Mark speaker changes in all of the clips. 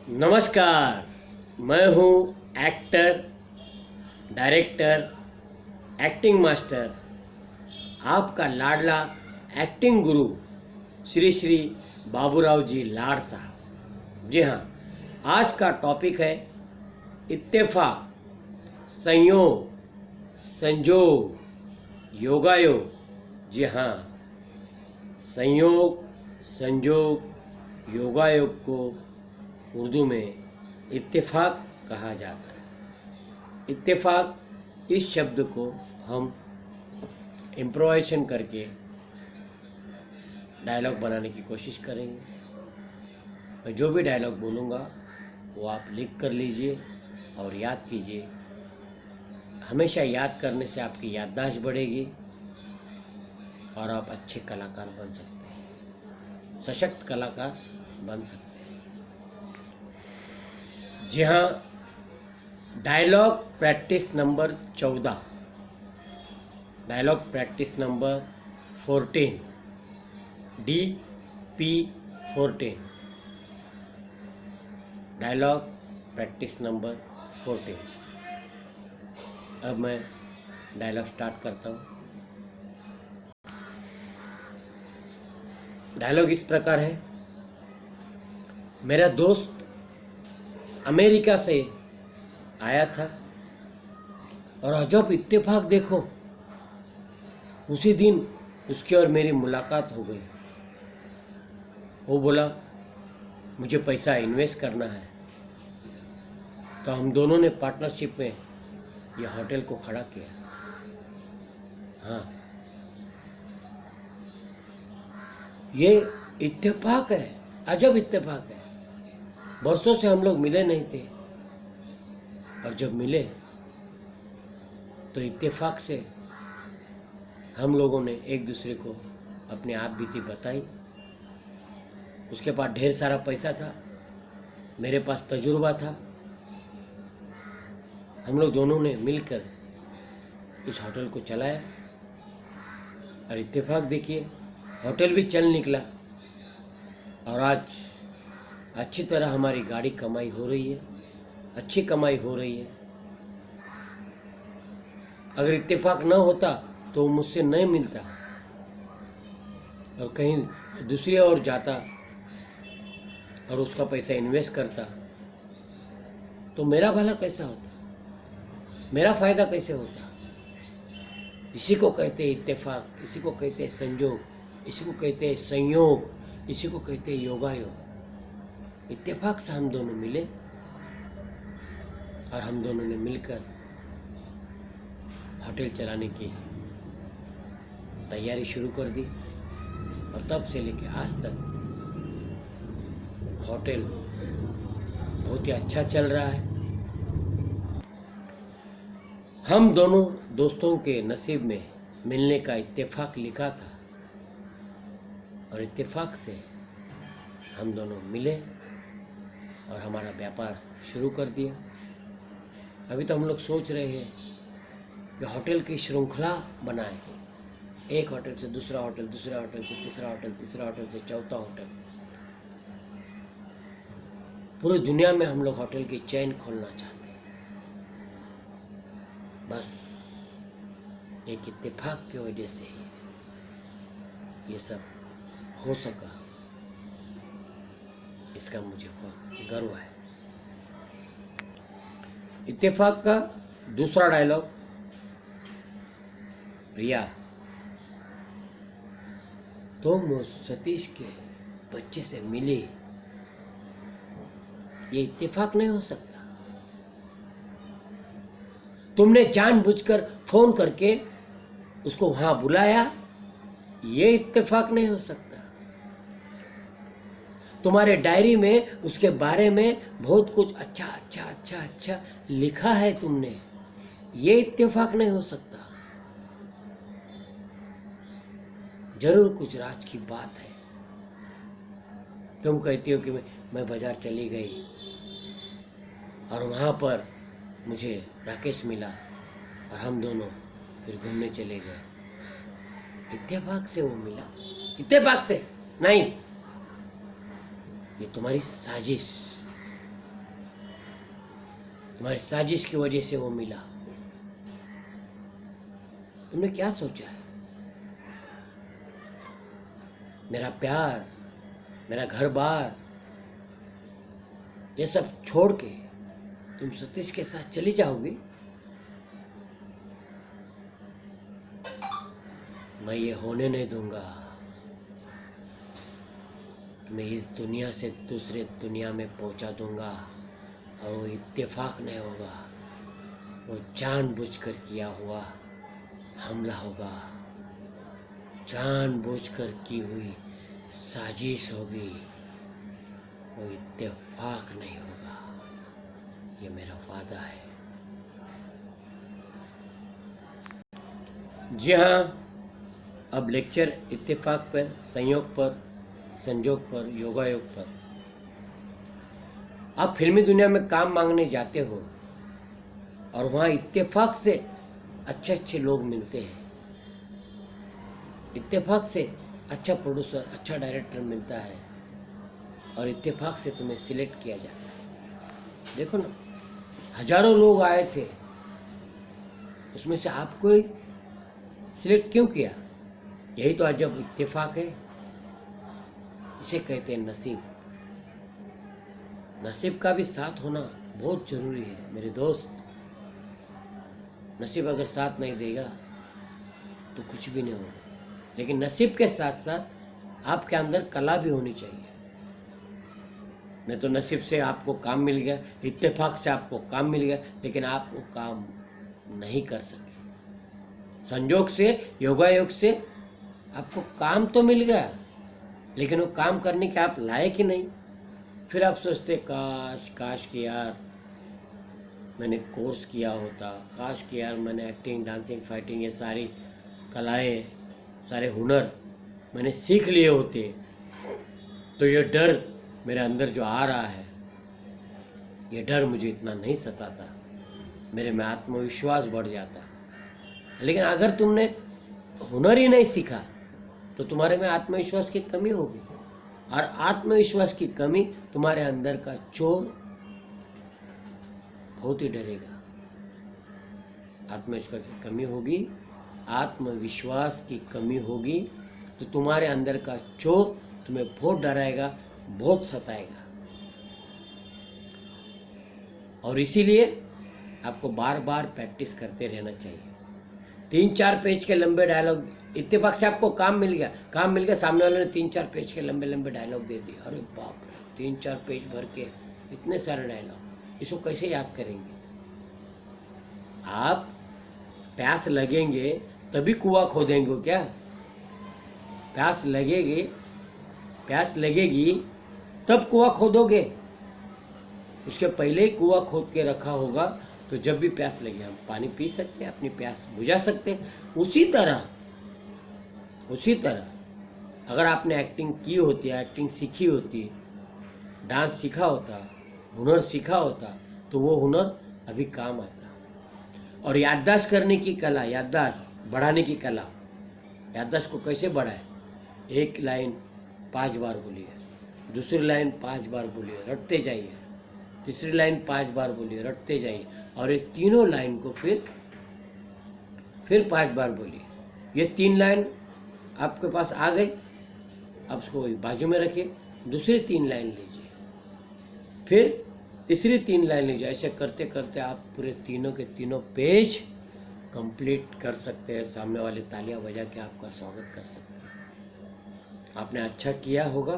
Speaker 1: नमस्कार। मैं हूँ एक्टर, डायरेक्टर, एक्टिंग मास्टर, आपका लाडला एक्टिंग गुरु श्री श्री बाबूराव जी लाड साहब। जी हाँ, आज का टॉपिक है इत्तेफाक, संयोग, संजोग, योगायोग। जी हाँ, संयोग, संजोग, योगायोग को उर्दू में इत्तेफाक कहा जाता है। इत्तेफाक इस शब्द को हम इम्प्रोवाइजेशन करके डायलॉग बनाने की कोशिश करेंगे। मैं जो भी डायलॉग बोलूँगा वो आप लिख कर लीजिए और याद कीजिए। हमेशा याद करने से आपकी याददाश्त बढ़ेगी और आप अच्छे कलाकार बन सकते हैं, सशक्त कलाकार बन सकते हैं। जी हाँ, dialogue practice number 14, dialogue practice number 14, DP14, dialogue practice number 14। अब मैं डायलॉग स्टार्ट करता हूँ। डायलॉग इस प्रकार है। मेरा दोस्त अमेरिका से आया था और अजब इत्तेफाक देखो, उसी दिन उसकी और मेरी मुलाकात हो गई। वो बोला मुझे पैसा इन्वेस्ट करना है, तो हम दोनों ने पार्टनरशिप में यह होटल को खड़ा किया। हाँ, ये इत्तेफाक है, अजब इत्तेफाक है। बरसों से हम लोग मिले नहीं थे और जब मिले तो इत्तेफाक से हम लोगों ने एक दूसरे को अपनी आप बीती बताई। उसके पास ढेर सारा पैसा था, मेरे पास तजुर्बा था। हम लोग दोनों ने मिलकर इस होटल को चलाया और इत्तेफाक देखिए, होटल भी चल निकला और आज अच्छी तरह हमारी गाड़ी कमाई हो रही है, अच्छी कमाई हो रही है। अगर इत्तेफाक न होता तो वो मुझसे नहीं मिलता और कहीं दूसरी ओर जाता और उसका पैसा इन्वेस्ट करता, तो मेरा भला कैसा होता, मेरा फ़ायदा कैसे होता। इसी को कहते हैं इत्तेफाक, इसी को कहते हैं संजोग, इसी को कहते हैं संयोग, इसी को कहते हैं योगायोग। इत्तेफाक से हम दोनों मिले और हम दोनों ने मिलकर होटल चलाने की तैयारी शुरू कर दी और तब से लेकर आज तक होटल बहुत ही अच्छा चल रहा है। हम दोनों दोस्तों के नसीब में मिलने का इत्तेफाक लिखा था और इत्तेफाक से हम दोनों मिले और हमारा व्यापार शुरू कर दिया। अभी तो हम लोग सोच रहे हैं कि होटल की श्रृंखला बनाए, एक होटल से दूसरा होटल, दूसरा होटल से तीसरा होटल, तीसरा होटल से चौथा होटल। पूरी दुनिया में हम लोग होटल की चेन खोलना चाहते हैं। बस एक इत्तेफाक की वजह से ये सब हो सका, इसका मुझे बहुत गर्व है। इत्तेफाक का दूसरा डायलॉग, प्रिया तुम सतीश के बच्चे से मिली, ये इत्तेफाक नहीं हो सकता। तुमने जानबूझकर फोन करके उसको वहां बुलाया, ये इत्तेफाक नहीं हो सकता। तुम्हारे डायरी में उसके बारे में बहुत कुछ अच्छा अच्छा अच्छा अच्छा लिखा है तुमने, ये इत्तेफाक नहीं हो सकता। जरूर कुछ राज की बात है। तुम कहती हो कि मैं बाजार चली गई और वहाँ पर मुझे राकेश मिला और हम दोनों फिर घूमने चले गए। इत्तेफाक से वो मिला, इत्तेफाक से नहीं, ये तुम्हारी साजिश, तुम्हारी साजिश की वजह से वो मिला। तुमने क्या सोचा है? मेरा प्यार, मेरा घर बार, ये सब छोड़ के तुम सतीश के साथ चली जाओगी? मैं ये होने नहीं दूंगा। मैं इस दुनिया से दूसरे दुनिया में पहुंचा दूंगा और वो इत्तेफाक नहीं होगा, वो जानबूझकर किया हुआ हमला होगा, जानबूझकर की हुई साजिश होगी, वो इत्तेफाक नहीं होगा। ये मेरा वादा है। जी हाँ, अब लेक्चर इत्तेफाक पर, संयोग पर, संजोग पर, योगायोग पर। आप फिल्मी दुनिया में काम मांगने जाते हो और वहाँ इत्तेफाक से अच्छे अच्छे लोग मिलते हैं, इत्तेफाक से अच्छा प्रोड्यूसर, अच्छा डायरेक्टर मिलता है और इत्तेफाक से तुम्हें सिलेक्ट किया जाता है। देखो ना, हजारों लोग आए थे, उसमें से आपको ही सिलेक्ट क्यों किया? यही तो अजब इत्तेफाक है। इसे कहते हैं नसीब। नसीब का भी साथ होना बहुत जरूरी है मेरे दोस्त। नसीब अगर साथ नहीं देगा तो कुछ भी नहीं होगा, लेकिन नसीब के साथ साथ आपके अंदर कला भी होनी चाहिए। नहीं तो नसीब से आपको काम मिल गया, इत्तेफाक से आपको काम मिल गया, लेकिन आप वो काम नहीं कर सके। संयोग से, योगायोग से आपको काम तो मिल गया, लेकिन वो काम करने के आप लायक ही नहीं। फिर आप सोचते काश कि यार मैंने कोर्स किया होता, काश कि यार मैंने एक्टिंग, डांसिंग, फाइटिंग, ये सारी कलाएं, सारे हुनर मैंने सीख लिए होते, तो ये डर मेरे अंदर जो आ रहा है, ये डर मुझे इतना नहीं सताता, मेरे में आत्मविश्वास बढ़ जाता। लेकिन अगर तुमने हुनर ही नहीं सीखा तो तुम्हारे में आत्मविश्वास की कमी होगी, और आत्मविश्वास की कमी तुम्हारे अंदर का चोर बहुत ही डरेगा। आत्मविश्वास की कमी होगी, आत्मविश्वास की कमी होगी तो तुम्हारे अंदर का चोर तुम्हें बहुत डराएगा, बहुत सताएगा। और इसीलिए आपको बार बार प्रैक्टिस करते रहना चाहिए। 3-4 पेज के लंबे डायलॉग, इत्तेफाक से आपको काम मिल गया, सामने वाले ने 3-4 पेज के लंबे लंबे डायलॉग दे दिए। अरे बाप रे, 3-4 पेज भर के इतने सारे डायलॉग, इसको कैसे याद करेंगे? आप प्यास लगेंगे तभी कुआं खोदेंगे क्या? प्यास लगेगी तब कुआं खोदोगे। उसके पहले ही कुआं खोद के रखा होगा, तो जब भी प्यास लगे हम पानी पी सकते हैं, अपनी प्यास बुझा सकते हैं। उसी तरह अगर आपने एक्टिंग की होती, एक्टिंग सीखी होती, डांस सीखा होता, हुनर सीखा होता, तो वो हुनर अभी काम आता। और याददाश्त करने की कला, याददाश्त बढ़ाने की कला, याददाश्त को कैसे बढ़ाए? एक लाइन 5 बार बोलिए, दूसरी लाइन 5 बार बोलिए, रटते जाइए, तीसरी लाइन 5 बार बोलिए, रटते जाइए, और ये तीनों लाइन को फिर 5 बार बोलिए। ये 3 लाइन आपके पास आ गई, अब उसको बाजू में रखिए, दूसरी 3 लाइन लीजिए, फिर तीसरी 3 लाइन लीजिए। ऐसे करते करते आप पूरे तीनों के तीनों पेज कंप्लीट कर सकते हैं। सामने वाले तालियां बजा के आपका स्वागत कर सकते हैं। आपने अच्छा किया होगा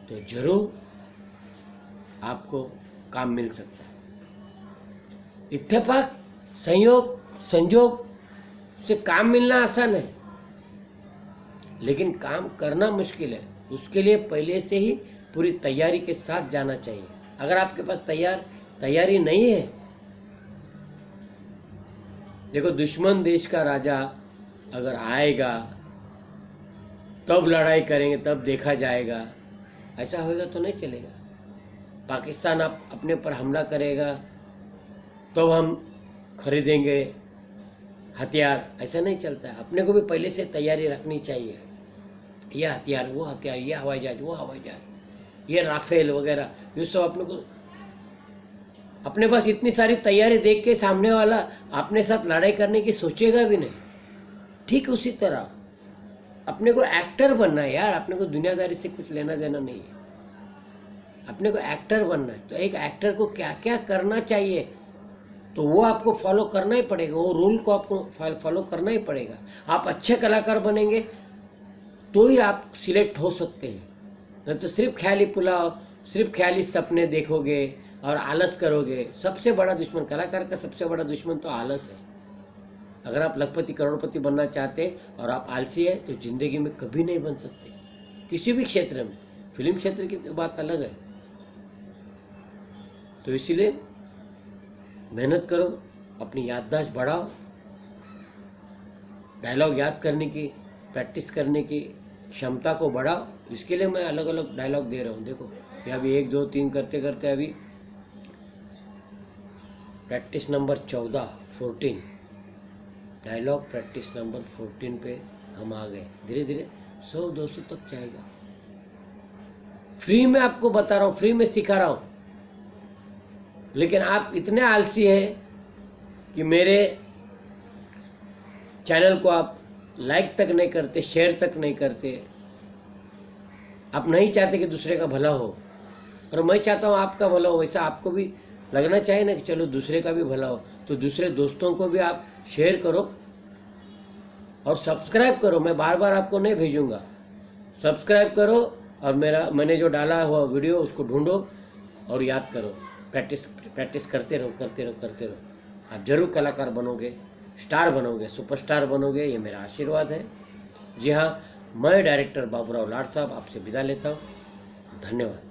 Speaker 1: तो जरूर आपको काम मिल सकता है। इत्तेफाक, संयोग से काम मिलना आसान है, लेकिन काम करना मुश्किल है। उसके लिए पहले से ही पूरी तैयारी के साथ जाना चाहिए। अगर आपके पास तैयारी नहीं है, देखो, दुश्मन देश का राजा अगर आएगा तब लड़ाई करेंगे, तब देखा जाएगा, ऐसा होगा तो नहीं चलेगा। पाकिस्तान अपने पर हमला करेगा तो हम खरीदेंगे हथियार, ऐसा नहीं चलता है। अपने को भी पहले से तैयारी रखनी चाहिए। यह हथियार, वो हथियार, ये हवाई जहाज, वो हवाई जहाज, ये राफेल वगैरह, ये सब अपने को अपने पास इतनी सारी तैयारी देख के सामने वाला अपने साथ लड़ाई करने की सोचेगा भी नहीं। ठीक उसी तरह अपने को एक्टर बनना है यार, अपने को दुनियादारी से कुछ लेना देना नहीं है, अपने को एक्टर बनना है। तो एक एक्टर को क्या क्या करना चाहिए तो वो आपको फॉलो करना ही पड़ेगा, वो रूल को आपको फॉलो करना ही पड़ेगा। आप अच्छे कलाकार बनेंगे तो ही आप सिलेक्ट हो सकते हैं, नहीं तो सिर्फ ख्याली पुलाव, सिर्फ ख्याली सपने देखोगे और आलस करोगे। सबसे बड़ा दुश्मन, कलाकार का सबसे बड़ा दुश्मन तो आलस है। अगर आप लखपति करोड़पति बनना चाहते हैं और आप आलसी है तो जिंदगी में कभी नहीं बन सकते, किसी भी क्षेत्र में। फिल्म क्षेत्र की तो बात अलग है। तो इसीलिए मेहनत करो, अपनी याददाश्त बढ़ाओ, डायलॉग याद करने की, प्रैक्टिस करने की क्षमता को बढ़ाओ। इसके लिए मैं अलग अलग डायलॉग दे रहा हूँ। देखो ये अभी 1 2 3 करते करते अभी practice number 14 dialogue practice number 14 पे हम आ गए। धीरे धीरे 100-200 तक जाएगा। फ्री में आपको बता रहा हूँ, फ्री में सिखा रहा हूँ। लेकिन आप इतने आलसी हैं कि मेरे चैनल को आप लाइक तक नहीं करते, शेयर तक नहीं करते। आप नहीं चाहते कि दूसरे का भला हो, और मैं चाहता हूँ आपका भला हो। वैसा आपको भी लगना चाहिए ना कि चलो दूसरे का भी भला हो। तो दूसरे दोस्तों को भी आप शेयर करो और सब्सक्राइब करो। मैं बार बार आपको नहीं भेजूंगा, सब्सक्राइब करो और मैंने जो डाला हुआ वीडियो उसको ढूंढो और याद करो। प्रैक्टिस करते रहो। आप जरूर कलाकार बनोगे, स्टार बनोगे, सुपरस्टार बनोगे, ये मेरा आशीर्वाद है। जी हाँ, मैं डायरेक्टर बाबूराव लाड साहब आपसे विदा लेता हूँ। धन्यवाद।